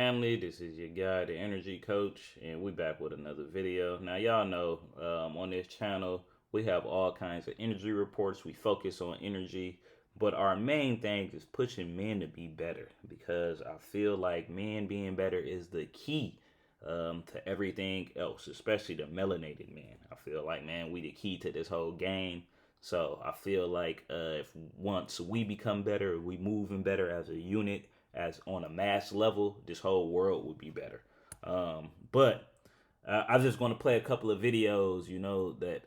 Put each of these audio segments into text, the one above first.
family. This is your guy, the Energy Coach, and we back with another video. Now, y'all know on this channel we have all kinds of energy reports. We focus on energy, but our main thing is pushing men to be better because I feel like men being better is the key to everything else, especially the melanated man. I feel like, man, we the key to this whole game. So I feel like if once we become better, we moving better as a unit, as on a mass level, this whole world would be better. But I'm just going to play a couple of videos, that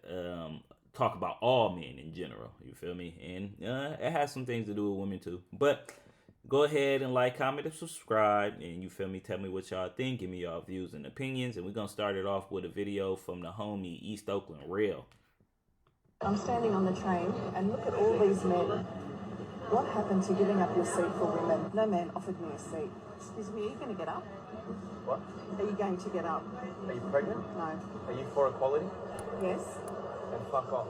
talk about all men in general. You feel me? And it has some things to do with women too. But go ahead and like, comment, and subscribe. And you feel me? Tell me what y'all think. Give me y'all views and opinions. And we're going to start it off with a video from the homie East Oakland Real. I'm standing on the train and look at all these men. What happened to giving up your seat for women? No man offered me a seat. Excuse me, are you going to get up? What? Are you going to get up? Are you pregnant? No. Are you for equality? Yes. Then fuck off.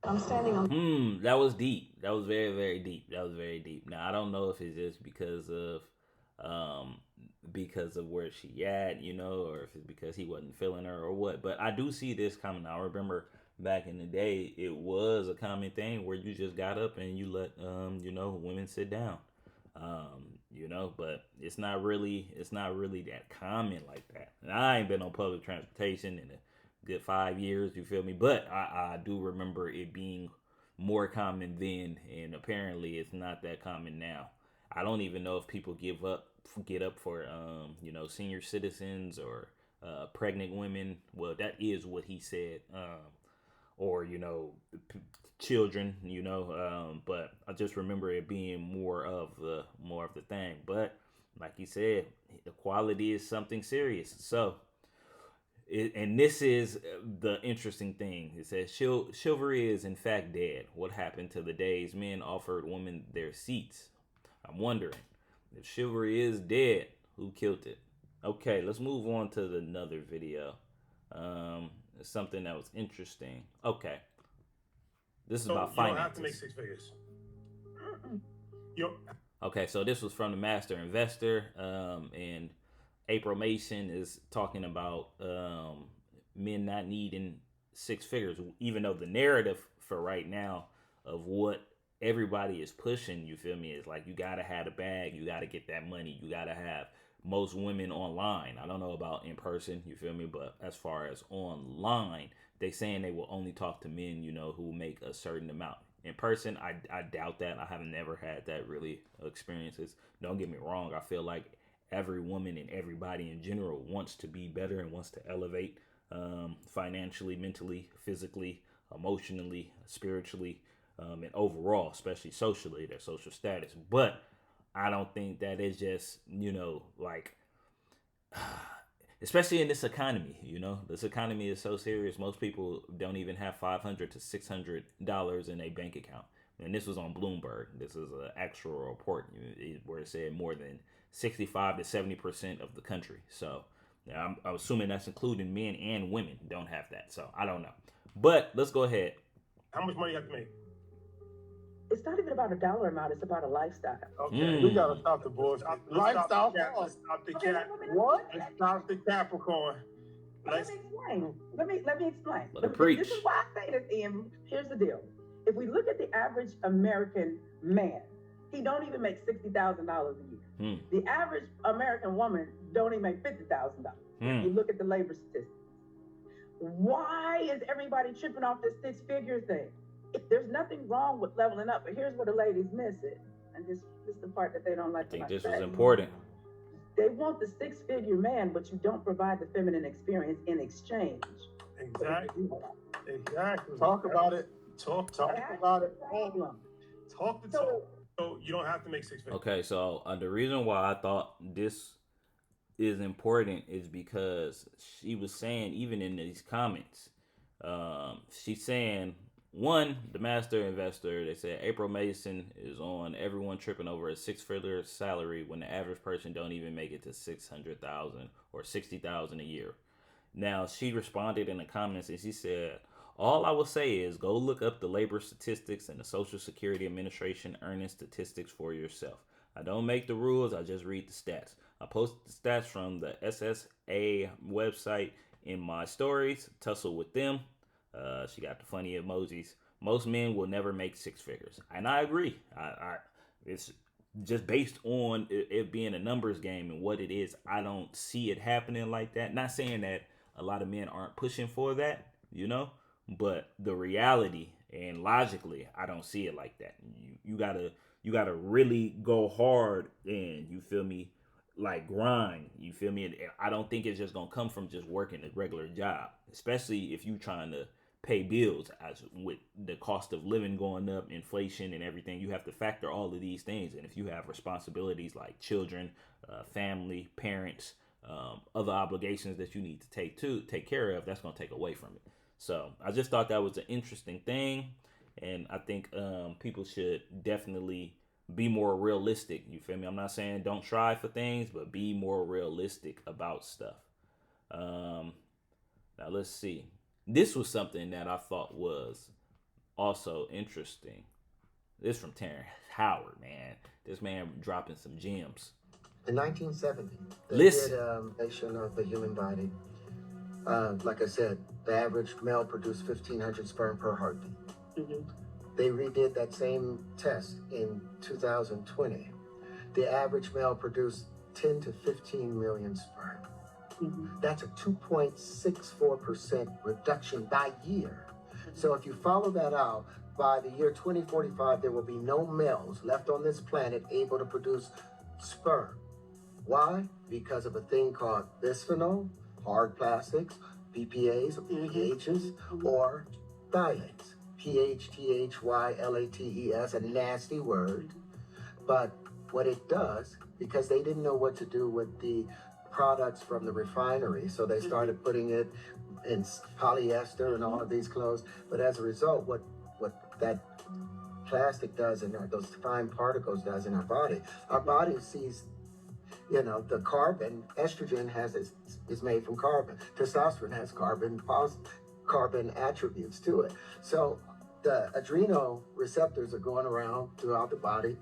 I'm standing on... That was deep. That was very, very deep. That was very deep. Now, I don't know if it's just because of where she at, or if it's because he wasn't feeling her or what. But I do see this coming. I remember back in the day, it was a common thing where you just got up and you let, women sit down, but it's not really that common like that. And I ain't been on public transportation in a good 5 years, you feel me? But I do remember it being more common then, and apparently it's not that common now. I don't even know if people get up for, senior citizens or pregnant women. Well, that is what he said. Or children, but I just remember it being more of the thing. But like you said, equality is something serious. So and this is the interesting thing. It says chivalry is in fact dead. What happened to the days men offered women their seats? I'm wondering if chivalry is dead, who killed it? Okay, let's move on to another video. Something that was interesting. Okay. This is about finances. You don't have to make six figures. Okay, so this was from the Master Investor, and April Mason is talking about men not needing six figures, even though the narrative for right now of what everybody is pushing, you feel me, is like you gotta have a bag, you gotta get that money, you gotta have most women online. I don't know about in person, you feel me? But as far as online, they saying they will only talk to men, who make a certain amount. In person, I doubt that. I have never had that really experiences. Don't get me wrong. I feel like every woman and everybody in general wants to be better and wants to elevate financially, mentally, physically, emotionally, spiritually, and overall, especially socially, their social status. But I don't think that is just, especially in this economy, this economy is so serious. Most people don't even have $500 to $600 in a bank account. And this was on Bloomberg. This is an actual report where it said more than 65 to 70% of the country. So I'm assuming that's including men and women don't have that. So I don't know. But let's go ahead. How much money you have to make? It's not even about a dollar amount. It's about a lifestyle. Okay, we gotta stop the bullshit. Lifestyle. Let's stop the Okay, cap. What? Let's stop the Capricorn. Let me explain. Let me explain. Let her preach. This is why I say this, Ian. Here's the deal. If we look at the average American man, he don't even make $60,000 a year. The average American woman don't even make $50,000. You look at the labor statistics. Why is everybody tripping off this six-figure thing? There's nothing wrong with leveling up, but here's where the ladies miss it. And this is the part that they don't like. I think this is important. They want the six-figure man, but you don't provide the feminine experience in exchange. Exactly. Talk about it. Talk about it. Problem. Talk the talk. So you don't have to make six figures. Okay, so the reason why I thought this is important is because she was saying, even in these comments, she's saying, one, the Master Investor, they said April Mason is on everyone tripping over a six-figure salary when the average person don't even make it to $600,000 or $60,000 a year. Now, she responded in the comments and she said, all I will say is go look up the labor statistics and the Social Security Administration earning statistics for yourself. I don't make the rules, I just read the stats. I posted the stats from the SSA website in my stories. Tussle with them. She got the funny emojis. Most men will never make six figures, and I agree. It's just based on it being a numbers game and what it is. I don't see it happening like that. Not saying that a lot of men aren't pushing for that, but the reality and logically, I don't see it like that. You gotta really go hard and you feel me, like grind. You feel me? And I don't think it's just gonna come from just working a regular job, especially if you trying to pay bills. As with the cost of living going up, inflation and everything, you have to factor all of these things. And if you have responsibilities like children, family, parents, other obligations that you need to take care of, that's gonna take away from it. So I just thought that was an interesting thing, and I think people should definitely be more realistic. You feel me? I'm not saying don't try for things, but be more realistic about stuff. Now let's see. This was something that I thought was also interesting. This from Terrence Howard, man. This man dropping some gems. In 1970, they Listen. did a nation of the human body. Like I said, the average male produced 1,500 sperm per heartbeat. They redid that same test in 2020. The average male produced 10 to 15 million sperm. That's a 2.64% reduction by year. So if you follow that out, by the year 2045, there will be no males left on this planet able to produce sperm. Why? Because of a thing called bisphenol, hard plastics, BPAs or PHs, or phthalates. PHTHYLATES, a nasty word. But what it does, because they didn't know what to do with the products from the refinery, so they started putting it in polyester and all of these clothes. But as a result, what that plastic does and those fine particles does in our body sees, the carbon. Estrogen is made from carbon. Testosterone has carbon attributes to it. So the adrenal receptors are going around throughout the body.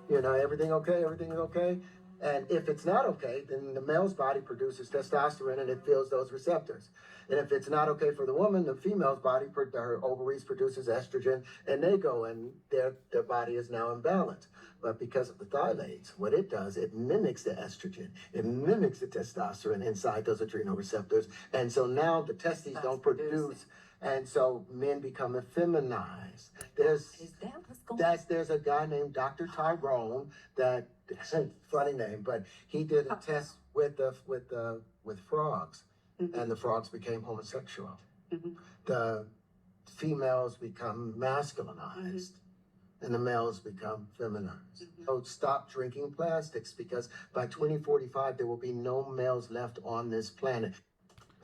Everything okay? Everything is okay. And if it's not okay, then the male's body produces testosterone and it fills those receptors. And if it's not okay for the woman, the female's body, her ovaries produces estrogen, and they go and their body is now imbalanced. But because of the phthalates, what it does, it mimics the estrogen. It mimics the testosterone inside those adrenal receptors. And so now the testes don't produce, and so men become effeminized. There's a guy named Dr. Tyrone that, funny name, but he did a test with frogs, and the frogs became homosexual. The females become masculinized, and the males become feminized. So stop drinking plastics, because by 2045 there will be no males left on this planet.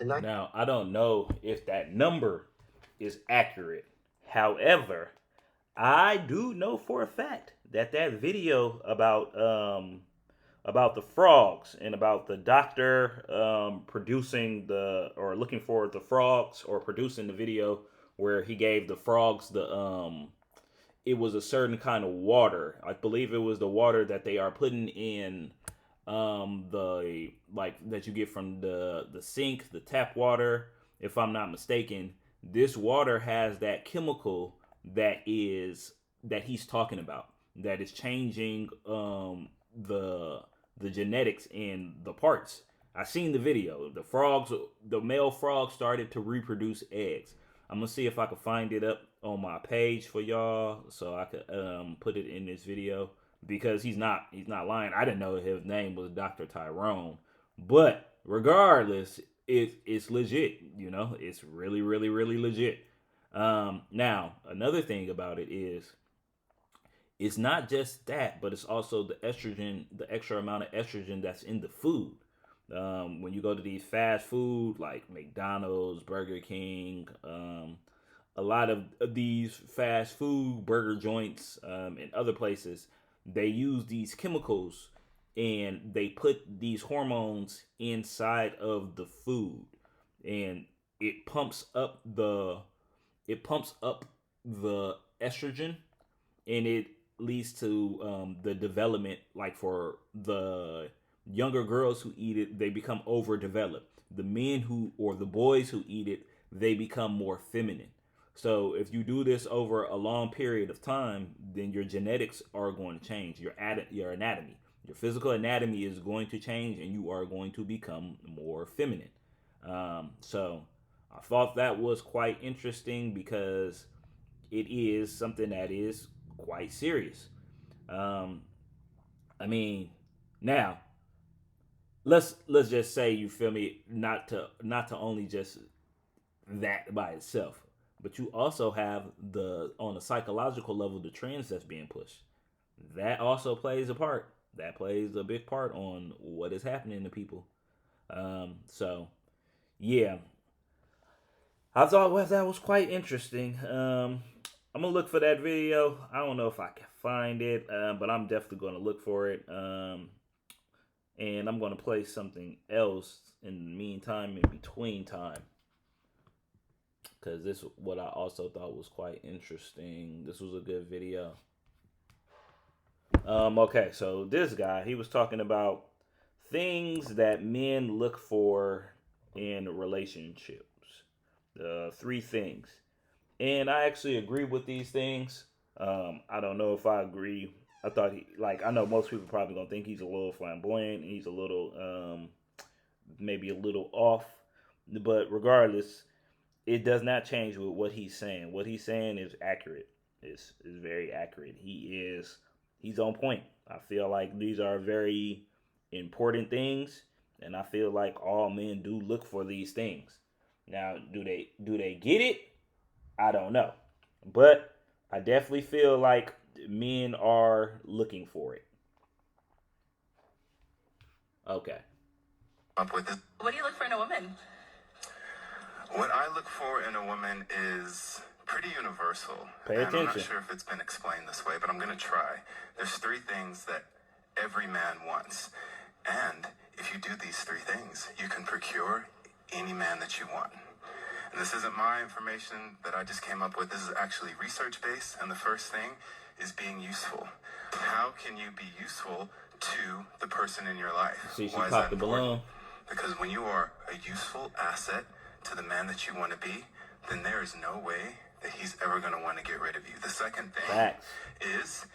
Now, I don't know if that number is accurate. However, I do know for a fact that video about the frogs and about the doctor producing or looking for the frogs or producing the video where he gave the frogs it was a certain kind of water. I believe it was the water that they are putting in that you get from the sink, the tap water, if I'm not mistaken. This water has that chemical that he's talking about, that is changing the genetics in the parts. I seen the video. The male frogs started to reproduce eggs. I'm gonna see if I can find it up on my page for y'all so I could put it in this video, because he's not lying. I didn't know his name was Dr. Tyrone, but regardless, it's legit. It's really, really, really legit. Now, another thing about it is, it's not just that, but it's also the estrogen, the extra amount of estrogen that's in the food. When you go to these fast food like McDonald's, Burger King, a lot of these fast food burger joints and other places, they use these chemicals and they put these hormones inside of the food, and it pumps up the estrogen, and it leads to the development, like for the younger girls who eat it, they become overdeveloped. The men who, or the boys who eat it, they become more feminine. So if you do this over a long period of time, then your genetics are going to change. Your anatomy, your physical anatomy is going to change, and you are going to become more feminine. So I thought that was quite interesting because it is something that is quite serious. Um, I mean, now let's just say, you feel me, not to only just that by itself, but you also have the, on a psychological level, the trends that's being pushed. That also plays a part. That plays a big part on what is happening to people. So yeah, I thought, well, that was quite interesting. I'm gonna look for that video. I don't know if I can find it, but I'm definitely gonna look for it. And I'm gonna play something else in the meantime, in between time, because this is what I also thought was quite interesting. This was a good video. Okay, so this guy, he was talking about things that men look for in relationships. 3 things. And I actually agree with these things. I don't know if I agree. I thought I know most people probably gonna think he's a little flamboyant, and he's a little, maybe a little off. But regardless, it does not change with what he's saying. What he's saying is accurate. Is very accurate. He's on point. I feel like these are very important things, and I feel like all men do look for these things. Now, do they get it? I don't know, but I definitely feel like men are looking for it. Okay. Up with this. What do you look for in a woman? What I look for in a woman is pretty universal. Pay and attention. I'm not sure if it's been explained this way, but I'm going to try. There's 3 things that every man wants. And if you do these 3 things, you can procure any man that you want. And this isn't my information that I just came up with. This is actually research-based. And the first thing is being useful. How can you be useful to the person in your life? See, she Why is popped that the balloon. Because when you are a useful asset to the man that you want to be, then there is no way that he's ever going to want to get rid of you. The second thing Facts. is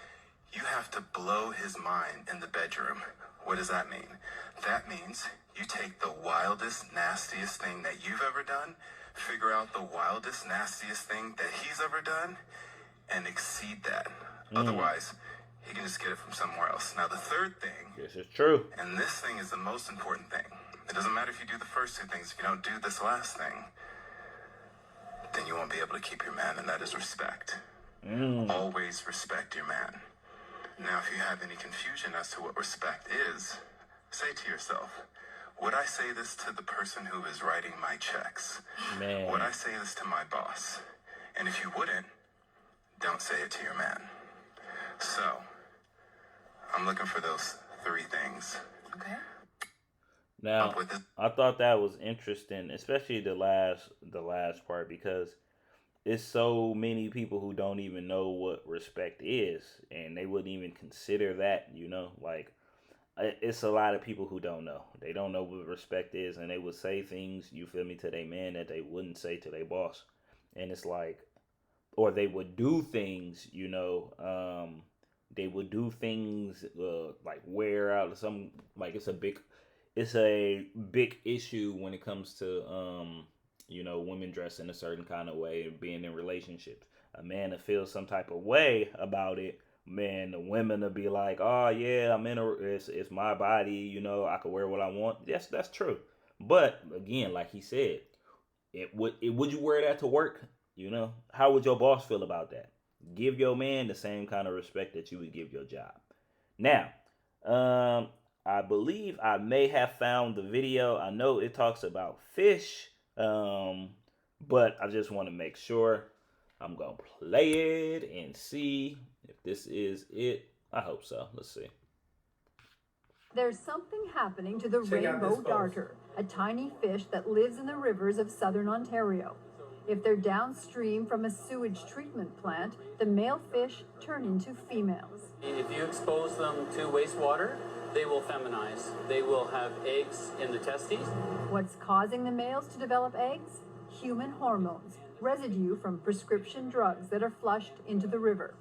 you have to blow his mind in the bedroom. What does that mean? That means you take the wildest, nastiest thing that you've ever done, figure out the wildest, nastiest thing that he's ever done, and exceed that. Otherwise, he can just get it from somewhere else. Now, the third thing, This is true. and this thing is the most important thing. It doesn't matter if you do the first 2 things. If you don't do this last thing, then you won't be able to keep your man, and that is respect. Always respect your man. Now, if you have any confusion as to what respect is, say to yourself, would I say this to the person who is writing my checks? Man. Would I say this to my boss? And if you wouldn't, don't say it to your man. So, I'm looking for those 3 things. Okay. Now, I thought that was interesting, especially the last part, because it's so many people who don't even know what respect is, and they wouldn't even consider that, like, it's a lot of people who don't know. They don't know what respect is, and they would say things, you feel me, to their man that they wouldn't say to their boss. And it's like, or they would do things, they would do things like wear out some, like it's a big issue when it comes to women dressing a certain kind of way and being in relationships. A man to feel some type of way about it, man, the women will be like, oh yeah, it's my body, I can wear what I want. Yes, that's true. But again, like he said, would you wear that to work? How would your boss feel about that? Give your man the same kind of respect that you would give your job. Now, I believe I may have found the video. I know it talks about fish, but I just want to make sure. I'm going to play it and see if this is it. I hope so. Let's see. There's something happening to the rainbow darter, a tiny fish that lives in the rivers of southern Ontario. If they're downstream from a sewage treatment plant, the male fish turn into females. If you expose them to wastewater, they will feminize. They will have eggs in the testes. What's causing the males to develop eggs? Human hormones, residue from prescription drugs that are flushed into the river.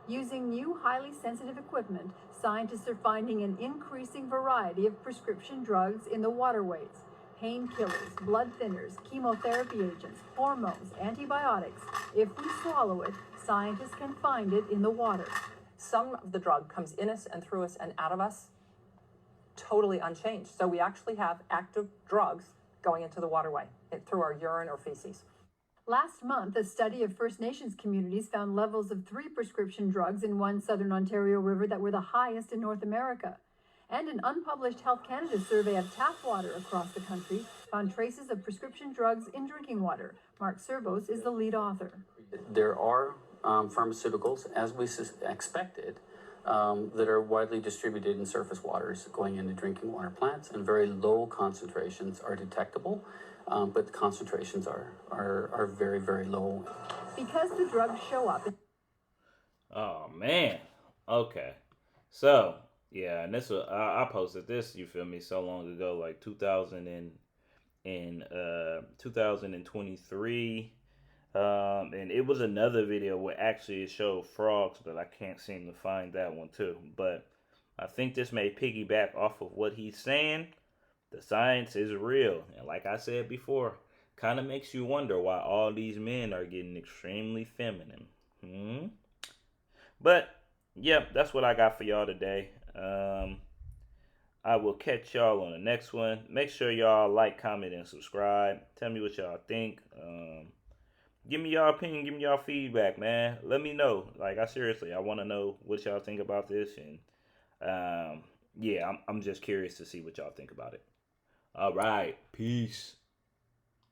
Using new highly sensitive equipment, scientists are finding an increasing variety of prescription drugs in the waterways. Painkillers, blood thinners, chemotherapy agents, hormones, antibiotics. If we swallow it, scientists can find it in the water. Some of the drug comes in us and through us and out of us totally unchanged. So we actually have active drugs going into the waterway through our urine or feces. Last month, a study of First Nations communities found levels of 3 prescription drugs in one southern Ontario river that were the highest in North America. And an unpublished Health Canada survey of tap water across the country found traces of prescription drugs in drinking water. Mark Servos is the lead author. There are pharmaceuticals, as we expected, that are widely distributed in surface waters going into drinking water plants, and very low concentrations are detectable, but the concentrations are very, very low. Because the drugs show up. Oh, man. Okay. So, yeah, and this was, I posted this, you feel me, so long ago, like 2023. And it was another video where actually it showed frogs, but I can't seem to find that one too. But I think this may piggyback off of what he's saying. The science is real. And like I said before, kind of makes you wonder why all these men are getting extremely feminine. But, yep, that's what I got for y'all today. I will catch y'all on the next one. Make sure y'all like, comment, and subscribe. Tell me what y'all think. Give me y'all opinion. Give me y'all feedback, man. Let me know. Like, I want to know what y'all think about this. And, yeah, I'm just curious to see what y'all think about it. All right. Peace.